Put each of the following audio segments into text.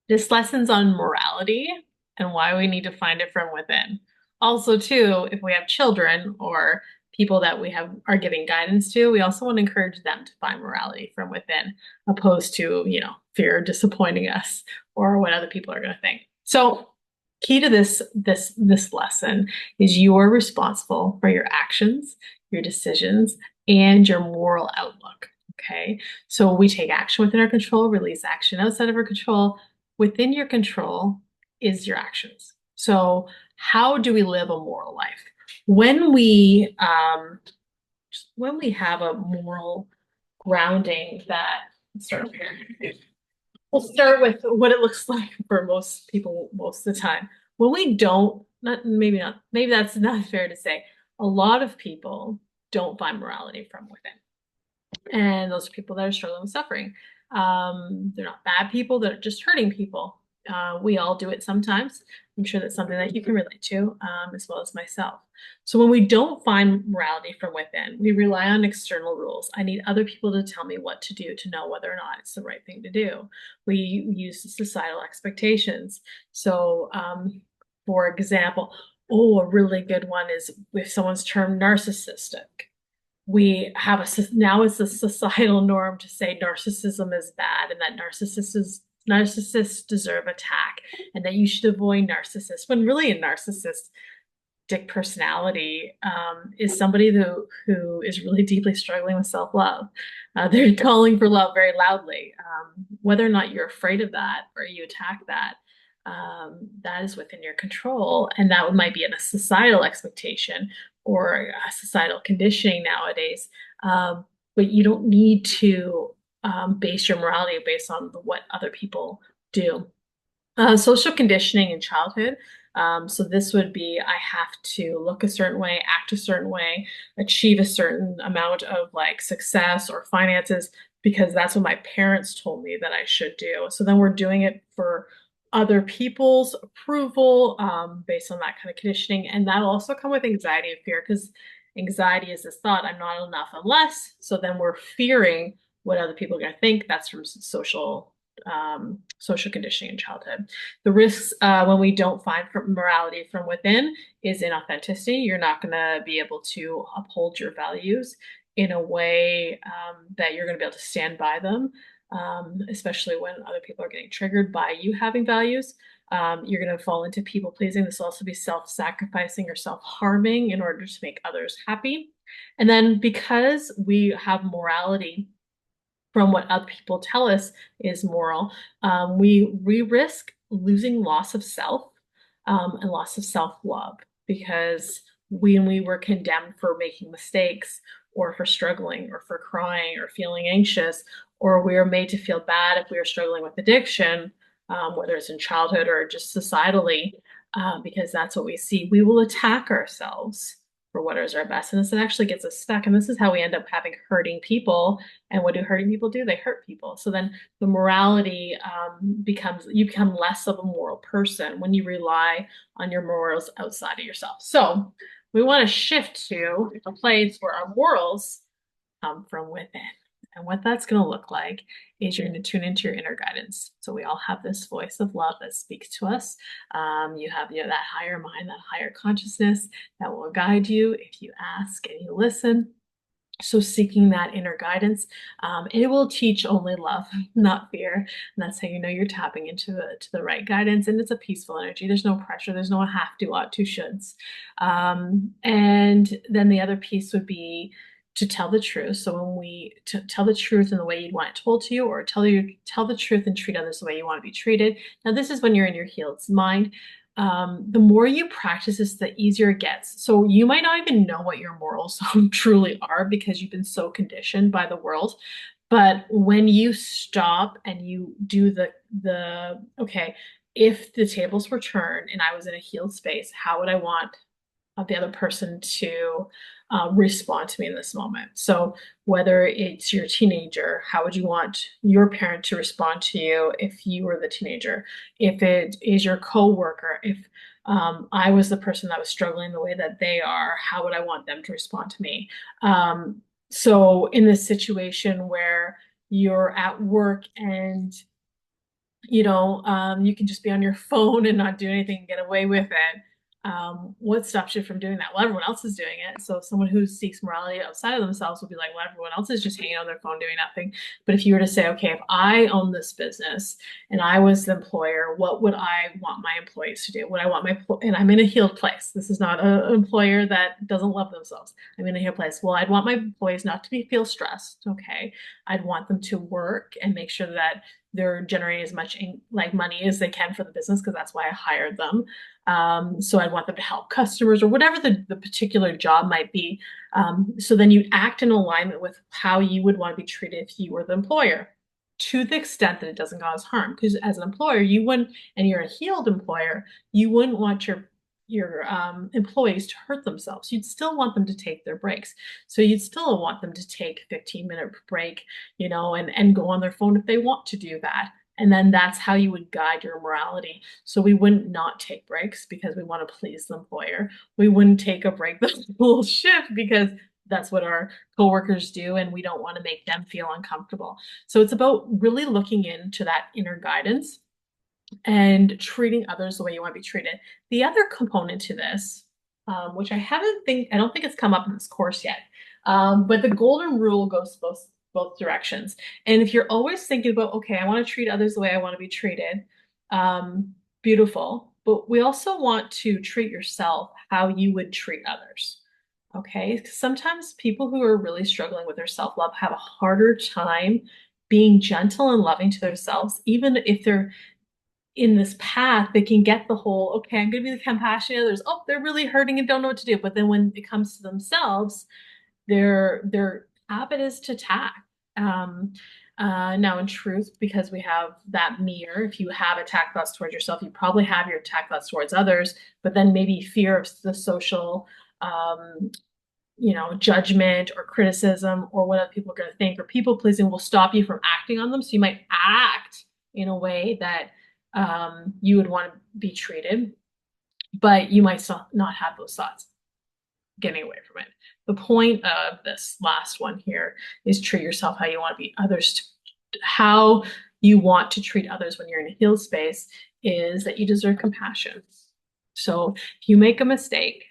This lesson's on morality and why we need to find it from within. Also, too, if we have children or people that we have are giving guidance to, we also want to encourage them to find morality from within, opposed to, fear of disappointing us or what other people are going to think. So, key to this lesson is you are responsible for your actions, your decisions, and your moral outlook. Okay. So we take action within our control, release action outside of our control. Within your control is your actions. So, how do we live a moral life? When we when we have a moral grounding that let's start here. We'll start with what it looks like for most people most of the time. When we don't, not, maybe that's not fair to say. A lot of people don't find morality from within. And those are people that are struggling with suffering. They're not bad people, they're just hurting people. We all do it sometimes. I'm sure that's something that you can relate to, as well as myself. So when we don't find morality from within, we rely on external rules. I need other people to tell me what to do to know whether or not it's the right thing to do. We use societal expectations. So, for example, oh, a really good one is if someone's termed narcissistic, we have now it's a societal norm to say narcissism is bad and that narcissists deserve attack and that you should avoid narcissists when really a narcissistic personality is somebody who is really deeply struggling with self-love. They're calling for love very loudly. Whether or not you're afraid of that or you attack that, that is within your control. And that might be in a societal expectation or a societal conditioning nowadays. But you don't need to base your morality based on what other people do. Social conditioning in childhood. So this would be I have to look a certain way, act a certain way, achieve a certain amount of like success or finances because that's what my parents told me that I should do. So then we're doing it for other people's approval based on that kind of conditioning. And that'll also come with anxiety and fear because anxiety is this thought, I'm not enough unless. So then we're fearing what other people are going to think. That's from social conditioning in childhood. The risks when we don't find morality from within is inauthenticity. You're not going to be able to uphold your values in a way that you're going to be able to stand by them, especially when other people are getting triggered by you having values. You're going to fall into people pleasing. This will also be self sacrificing or self harming in order to make others happy. And then because we have morality from what other people tell us is moral, we risk losing loss of self and loss of self love because when we were condemned for making mistakes or for struggling or for crying or feeling anxious, or we were made to feel bad if we were struggling with addiction, whether it's in childhood or just societally, because that's what we see, we will attack ourselves for what is our best. And this actually gets us stuck. And this is how we end up having hurting people. And what do hurting people do? They hurt people. So then the morality becomes, you become less of a moral person when you rely on your morals outside of yourself. So we want to shift to a place where our morals come from within. And what that's going to look like is you're going to tune into your inner guidance. So we all have this voice of love that speaks to us. You have that higher mind, that higher consciousness that will guide you if you ask and you listen. So seeking that inner guidance, it will teach only love, not fear. And that's how you know you're tapping into the right guidance. And it's a peaceful energy. There's no pressure. There's no have to, ought to, shoulds. And then the other piece would be to tell the truth. So when we tell the truth in the way you'd want it told to you, or tell the truth and treat others the way you want to be treated. Now, this is when you're in your healed mind. The more you practice this, the easier it gets. So you might not even know what your morals truly are because you've been so conditioned by the world. But when you stop and you do okay, if the tables were turned and I was in a healed space, how would I want the other person to respond to me in this moment? So whether it's your teenager, how would you want your parent to respond to you if you were the teenager? If it is your coworker, if I was the person that was struggling the way that they are, how would I want them to respond to me? So in this situation where you're at work and You can just be on your phone and not do anything and get away with it. What stops you from doing that? Well, everyone else is doing it. So someone who seeks morality outside of themselves will be like, well, everyone else is just hanging on their phone doing nothing. But if you were to say, okay, if I own this business and I was the employer, what would I want my employees to do? Would I want and I'm in a healed place. This is not an employer that doesn't love themselves. I'm in a healed place. Well, I'd want my employees not to feel stressed. Okay. I'd want them to work and make sure that they're generating as much like money as they can for the business because that's why I hired them. So I'd want them to help customers or whatever the particular job might be. So then you act in alignment with how you would want to be treated if you were the employer to the extent that it doesn't cause harm. Because as an employer, you wouldn't, and you're a healed employer, you wouldn't want your employees to hurt themselves. You'd still want them to take their breaks. So you'd still want them to take a 15-minute break, and go on their phone if they want to do that. And then that's how you would guide your morality. So we wouldn't not take breaks because we want to please the employer. We wouldn't take a break the whole shift because that's what our coworkers do and we don't want to make them feel uncomfortable. So it's about really looking into that inner guidance and treating others the way you want to be treated. The other component to this, which I don't think it's come up in this course yet, but the golden rule goes both directions. And if you're always thinking about, okay, I want to treat others the way I want to be treated, beautiful. But we also want to treat yourself how you would treat others. Okay, sometimes people who are really struggling with their self-love have a harder time being gentle and loving to themselves, even if they're in this path, they can get the whole, okay, I'm going to be the compassionate others. Oh, they're really hurting and don't know what to do. But then when it comes to themselves, their habit is to attack. Um, Now, in truth, because we have that mirror, if you have attack thoughts towards yourself, you probably have your attack thoughts towards others, but then maybe fear of the social um, judgment or criticism or what other people are going to think or people pleasing will stop you from acting on them. So you might act in a way that you would want to be treated, but you might still not have those thoughts getting away from it. The point of this last one here is treat yourself how you want to be how you want to treat others when you're in a healed space is that you deserve compassion. So if you make a mistake,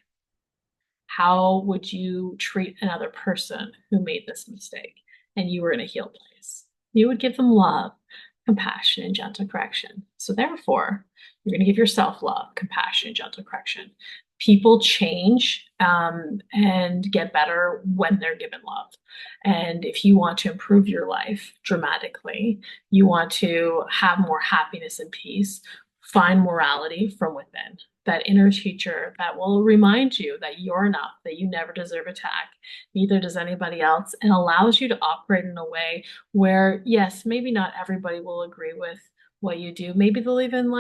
how would you treat another person who made this mistake and you were in a healed place? You would give them love, compassion, and gentle correction. So therefore, you're going to give yourself love, compassion, and gentle correction. People change and get better when they're given love. And if you want to improve your life dramatically, you want to have more happiness and peace, find morality from within, that inner teacher that will remind you that you're enough, that you never deserve attack, neither does anybody else, and allows you to operate in a way where, yes, maybe not everybody will agree with what you do. Maybe they'll even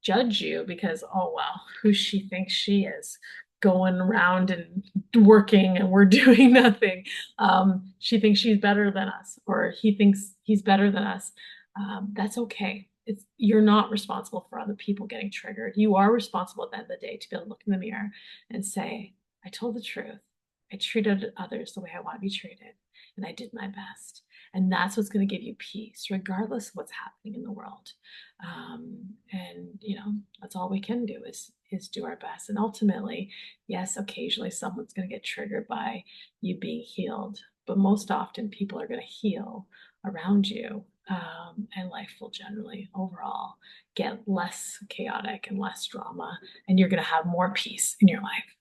judge you because, oh, well, who she thinks she is going around and working and we're doing nothing. She thinks she's better than us, or he thinks he's better than us. That's okay. You're not responsible for other people getting triggered. You are responsible at the end of the day to be able to look in the mirror and say, I told the truth. I treated others the way I want to be treated, and I did my best. And that's what's going to give you peace, regardless of what's happening in the world. And that's all we can do is do our best. And ultimately, yes, occasionally someone's going to get triggered by you being healed, but most often people are going to heal around you, and life will generally overall get less chaotic and less drama, and you're going to have more peace in your life.